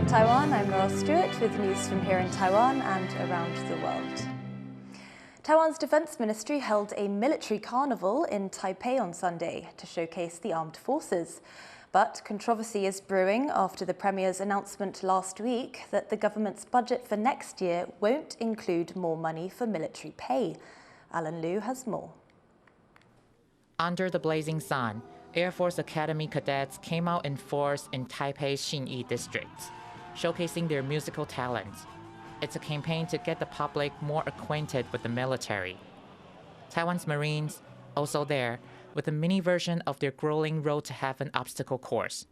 From Taiwan, I'm Laurel Stewart with news from here in Taiwan and around the world. Taiwan's Defense Ministry held a military carnival in Taipei on Sunday to showcase the armed forces. But controversy is brewing after the Premier's announcement last week that the government's budget for next year won't include more money for military pay. Alan Liu has more. Under the blazing sun, Air Force Academy cadets came out in force in Taipei's Xinyi district, showcasing their musical talents. It's a campaign to get the public more acquainted with the military. Taiwan's Marines, also there, with a mini version of their grueling Road to Heaven obstacle course.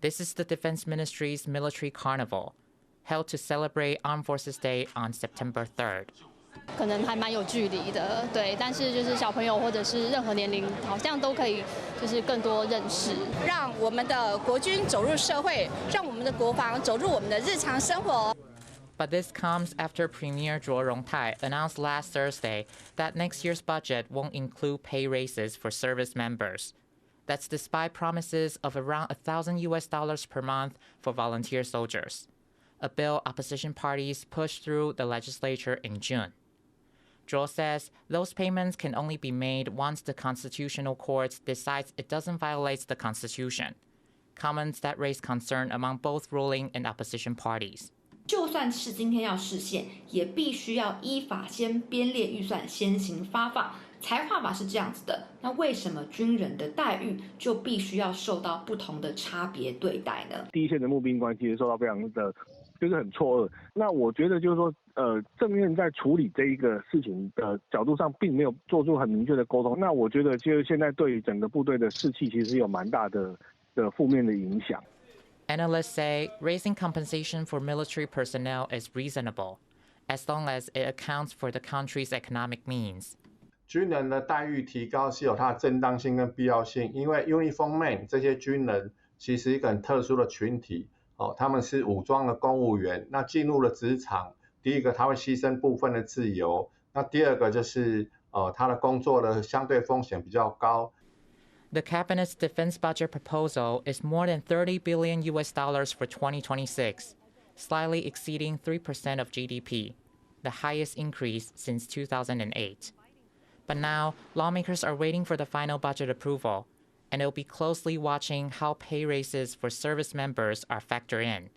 This is the Defense Ministry's Military Carnival, held to celebrate Armed Forces Day on September 3rd. 可能还蛮有距离的，对，但是就是小朋友或者是任何年龄，好像都可以就是更多认识，让我们的国军走入社会，让我们的国防走入我们的日常生活。 But this comes after Premier Zhuo Rongtai announced last Thursday that next year's budget won't include pay raises for service members. That's despite promises of around $1,000 per month for volunteer soldiers, a bill opposition parties pushed through the legislature in June. Zhuo says those payments can only be made once the Constitutional Court decides it doesn't violate the Constitution, comments that raise concern among both ruling and opposition parties. 就算是今天要实现，也必须要依法先编列预算，先行发放。财划法是这样子的，那为什么军人的待遇就必须要受到不同的差别对待呢？第一线的募兵官其实受到非常的，就是很错愕。那我觉得就是说，政院在处理这一个事情的角度上，并没有做出很明确的沟通。那我觉得就是现在对整个部队的士气其实有蛮大的负面的影响。 Analysts say raising compensation for military personnel is reasonable, as long as it accounts for the country's economic means. 军人的待遇提高是有它的正当性跟必要性，因为 uniform 这些军人其实一个很特殊的群体，他们是武装的公务员。那进入了职场，第一个他会牺牲部分的自由，那第二个就是他的工作的相对风险比较高。 The cabinet's defense budget proposal is more than $30 billion for 2026, slightly exceeding 3% of GDP, the highest increase since 2008. But now, lawmakers are waiting for the final budget approval, and they'll be closely watching how pay raises for service members are factored in.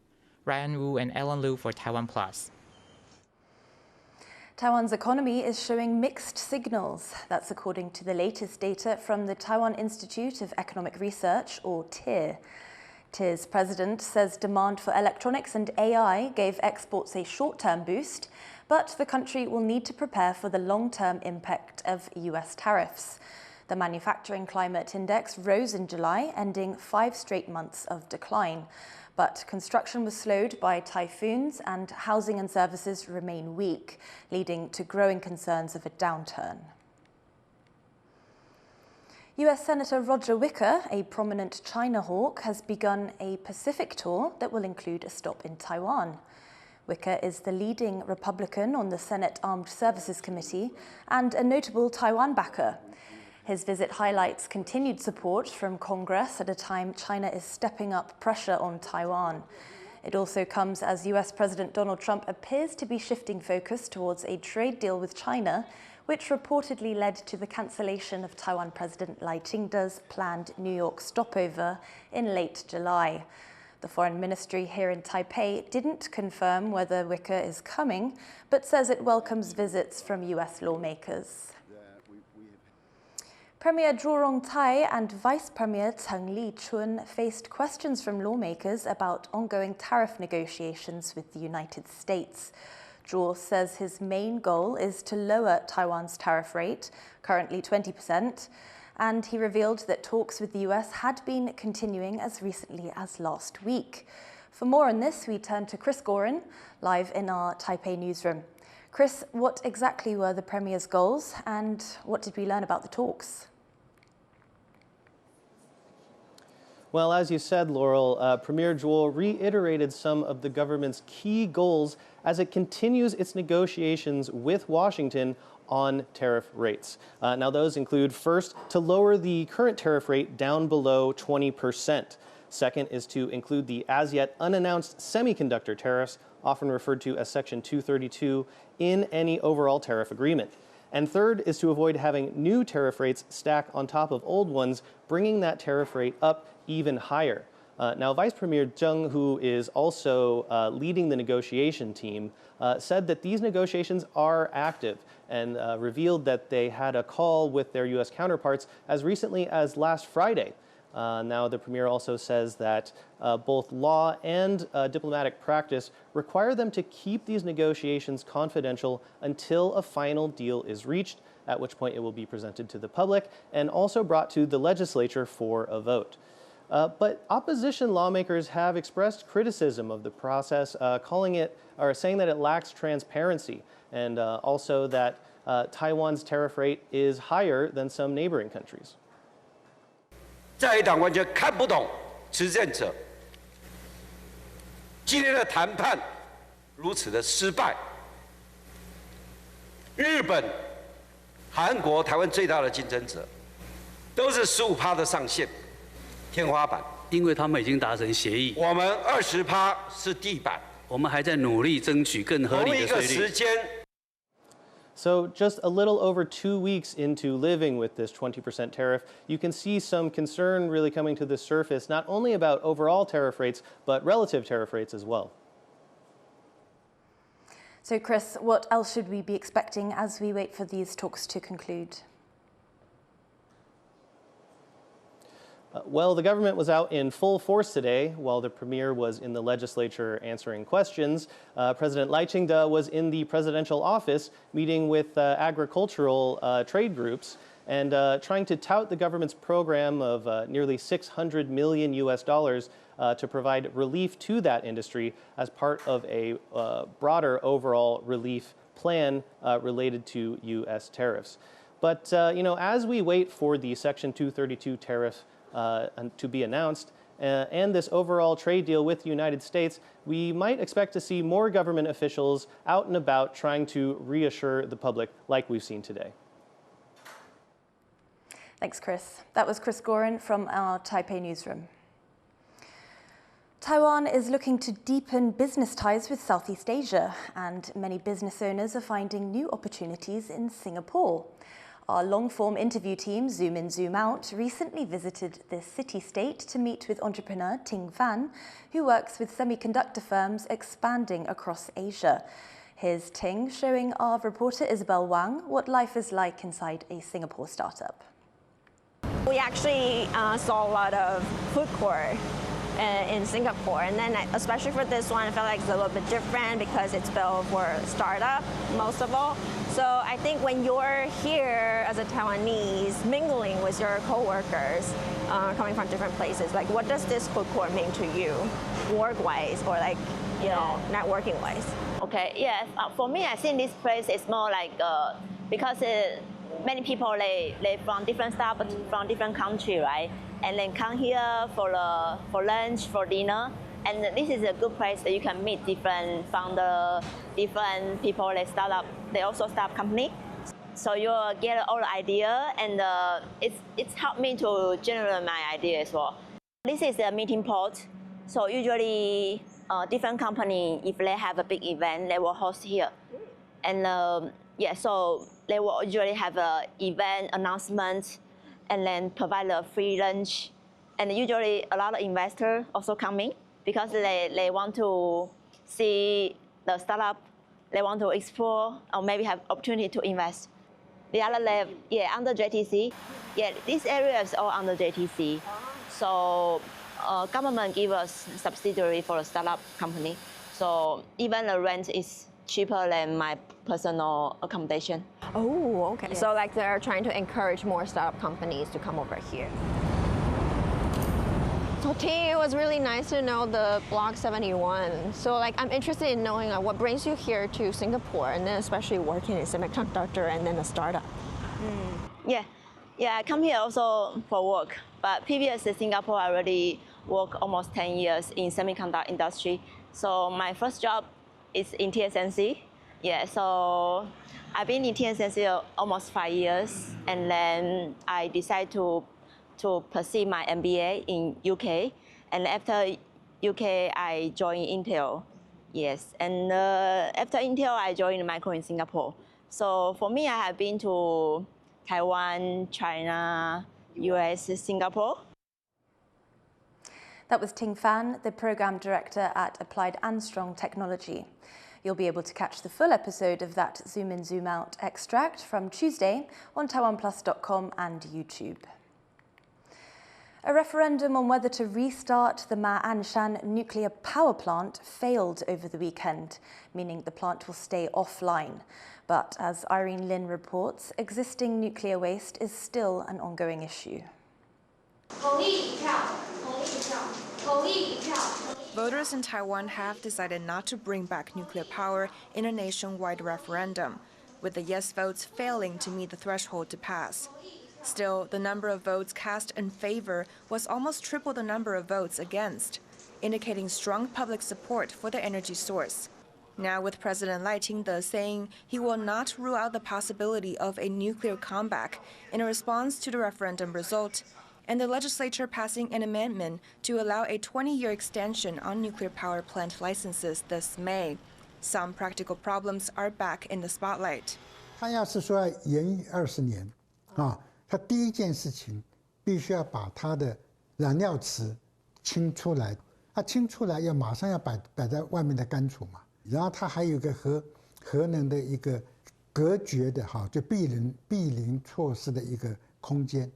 Ryan Wu and Ellen Liu for TaiwanPlus. Taiwan's economy is showing mixed signals. That's according to the latest data from the Taiwan Institute of Economic Research, or TIER. TIER's president says demand for electronics and AI gave exports a short-term boost, but the country will need to prepare for the long-term impact of US tariffs. The Manufacturing Climate Index rose in July, ending 5 straight months of decline. But construction was slowed by typhoons and housing and services remain weak, leading to growing concerns of a downturn. US Senator Roger Wicker, a prominent China hawk, has begun a Pacific tour that will include a stop in Taiwan. Wicker is the leading Republican on the Senate Armed Services Committee and a notable Taiwan backer. His visit highlights continued support from Congress at a time China is stepping up pressure on Taiwan. It also comes as US President Donald Trump appears to be shifting focus towards a trade deal with China, which reportedly led to the cancellation of Taiwan President Lai Ching-te's planned New York stopover in late July. The Foreign Ministry here in Taipei didn't confirm whether Wicker is coming, but says it welcomes visits from US lawmakers. Premier Zhuo Rongtai and Vice Premier Cheng Li-chun faced questions from lawmakers about ongoing tariff negotiations with the United States. Zhuo says his main goal is to lower Taiwan's tariff rate, currently 20%, and he revealed that talks with the US had been continuing as recently as last week. For more on this, we turn to Chris Gorin, live in our Taipei newsroom. Chris, what exactly were the Premier's goals, and what did we learn about the talks? Well, as you said, Laurel, Premier Zhuo reiterated some of the government's key goals as it continues its negotiations with Washington on tariff rates. Now, those include, first, to lower the current tariff rate down below 20%. Second is to include the as yet unannounced semiconductor tariffs, often referred to as Section 232, in any overall tariff agreement. And third is to avoid having new tariff rates stack on top of old ones, bringing that tariff rate up even higher. Now, Vice Premier Zheng, who is also leading the negotiation team, said that these negotiations are active and revealed that they had a call with their U.S. counterparts as recently as last Friday. Now, the Premier also says that both law and diplomatic practice require them to keep these negotiations confidential until a final deal is reached, at which point it will be presented to the public and also brought to the legislature for a vote. But opposition lawmakers have expressed criticism of the process, calling it or saying that it lacks transparency, and also that Taiwan's tariff rate is higher than some neighboring countries. 在野党完全看不懂执政者今天的谈判如此的失败。日本、韩国、台湾最大的竞争者都是15%的上限。 天花板，因为他们已经达成协议，我们20%是地板，我们还在努力争取更合理的税率。 So just a little over 2 weeks into living with this 20% tariff, you can see some concern really coming to the surface, not only about overall tariff rates, but relative tariff rates as well. So Chris, what else should we be expecting as we wait for these talks to conclude? Well, the government was out in full force today while the premier was in the legislature answering questions. President Lai Ching-te was in the presidential office meeting with agricultural trade groups and trying to tout the government's program of nearly $600 million to provide relief to that industry as part of a broader overall relief plan related to U.S. tariffs. But, as we wait for the Section 232 tariff to be announced, and this overall trade deal with the United States, we might expect to see more government officials out and about trying to reassure the public like we've seen today. Thanks, Chris. That was Chris Gorin from our Taipei newsroom. Taiwan is looking to deepen business ties with Southeast Asia, and many business owners are finding new opportunities in Singapore. Our long-form interview team, Zoom In, Zoom Out, recently visited this city-state to meet with entrepreneur Ting Fan, who works with semiconductor firms expanding across Asia. Here's Ting showing our reporter Isabel Wang what life is like inside a Singapore startup. We actually saw a lot of food court in Singapore, and then especially for this one, I felt like it's a little bit different because it's built for startup most of all. So I think when you're here as a Taiwanese, mingling with your coworkers coming from different places, like what does this food court mean to you, work-wise or like networking-wise? Okay, yes. For me, I think this place is more like because many people they from different stuff from different country, right? And then come here for lunch, for dinner. And this is a good place that you can meet different founders, different people. They also start company. So you get all the idea, and it's helped me to generate my idea as well. This is a meeting pot. So usually different company, if they have a big event, they will host here. And so they will usually have an event announcement, and then provide a free lunch. And usually a lot of investors also coming because they want to see the startup, they want to explore, or maybe have opportunity to invest. The other level, under JTC. This area is all under JTC. So government give us subsidiary for a startup company. So even the rent is cheaper than my personal accommodation. Oh, okay. Yes. So like they're trying to encourage more startup companies to come over here. So Ting, it was really nice to know the Block 71. So like I'm interested in knowing what brings you here to Singapore, and then especially working in semiconductor and then a startup. I come here also for work. But previous to Singapore, I already worked almost 10 years in semiconductor industry. So my first job is in TSMC. So I've been in TSMC almost 5 years, and then I decided to pursue my MBA in UK, And after UK, I joined Intel. Yes, and after Intel, I joined Micro in Singapore. So for me, I have been to Taiwan, China, US, Singapore. That was Ting Fan, the Program Director at Applied and Strong Technology. You'll be able to catch the full episode of that Zoom In, Zoom Out extract from Tuesday on TaiwanPlus.com and YouTube. A referendum on whether to restart the Ma Anshan nuclear power plant failed over the weekend, meaning the plant will stay offline. But as Irene Lin reports, existing nuclear waste is still an ongoing issue. Voters in Taiwan have decided not to bring back nuclear power in a nationwide referendum, with the yes votes failing to meet the threshold to pass. Still, the number of votes cast in favor was almost triple the number of votes against, indicating strong public support for the energy source. Now, with President Lai Ching-te saying he will not rule out the possibility of a nuclear comeback in a response to the referendum result, and the legislature passing an amendment to allow a 20-year extension on nuclear power plant licenses this May, some practical problems are back in the spotlight. 他要是说要延役20年，他第一件事情必须要把他的燃料池清出来，他清出来要马上要摆在外面的干储嘛，然后他还有一个核能的一个隔绝的就避邻措施的一个空间，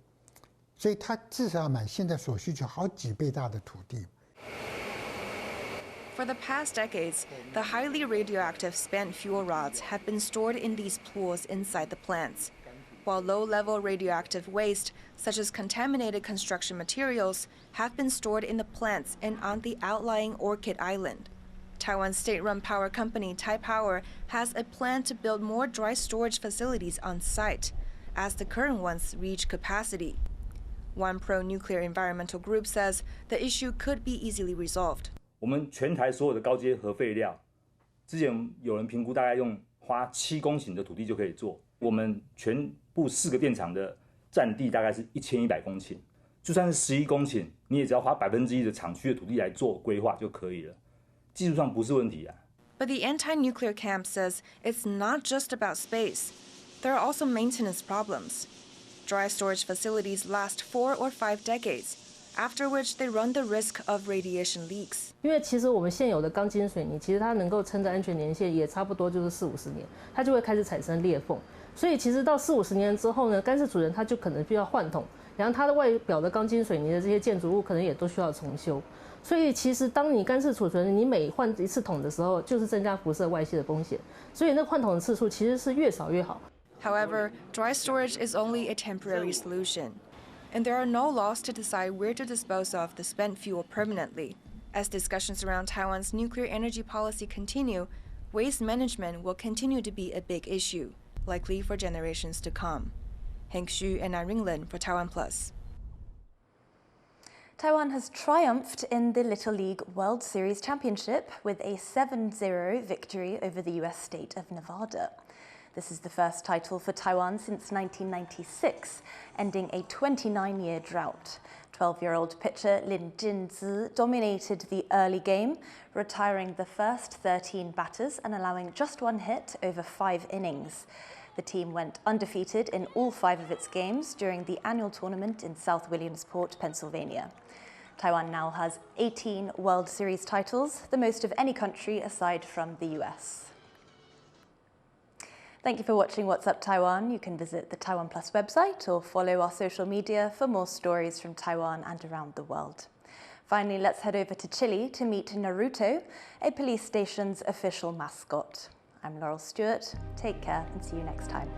所以他至少要买现在所需求好几倍大的土地。 For the past decades, the highly radioactive spent fuel rods have been stored in these pools inside the plants, while low-level radioactive waste, such as contaminated construction materials, have been stored in the plants and on the outlying Orchid Island. Taiwan's state-run power company, Taipower, has a plan to build more dry storage facilities on site, as the current ones reach capacity. One pro-nuclear environmental group says the issue could be easily resolved. 我们全台所有的高阶核废料，之前有人评估大概花7公顷的土地就可以做。我们全部4个电厂的占地大概是1100公顷，就算是11公顷，你也只要花1%的厂区的土地来做规划就可以了，技术上不是问题啊。But the anti-nuclear camp says it's not just about space. There are also maintenance problems. Dry storage facilities last 4 or 5 decades, after which they run the risk of radiation leaks. 因为其实我们现有的钢筋水泥，其实它能够撑的安全年限也差不多就是40-50年，它就会开始产生裂缝。所以其实到40-50年之后呢，干式储存它就可能需要换桶，然后它的外表的钢筋水泥的这些建筑物可能也都需要重修。所以其实当你干式储存，你每换一次桶的时候，就是增加辐射外泄的风险。所以那换桶的次数其实是越少越好。However, dry storage is only a temporary solution, and there are no laws to decide where to dispose of the spent fuel permanently. As discussions around Taiwan's nuclear energy policy continue, waste management will continue to be a big issue, likely for generations to come. Hank Xu and Irene Lin for TaiwanPlus. Taiwan has triumphed in the Little League World Series Championship with a 7-0 victory over the US state of Nevada. This is the first title for Taiwan since 1996, ending a 29-year drought. 12-year-old pitcher Lin Jinzi dominated the early game, retiring the first 13 batters and allowing just 1 hit over 5 innings. The team went undefeated in all 5 of its games during the annual tournament in South Williamsport, Pennsylvania. Taiwan now has 18 World Series titles, the most of any country aside from the US. Thank you for watching What's Up Taiwan. You can visit the TaiwanPlus website or follow our social media for more stories from Taiwan and around the world. Finally, let's head over to Chile to meet Naruto, a police station's official mascot. I'm Laurel Stewart. Take care and see you next time.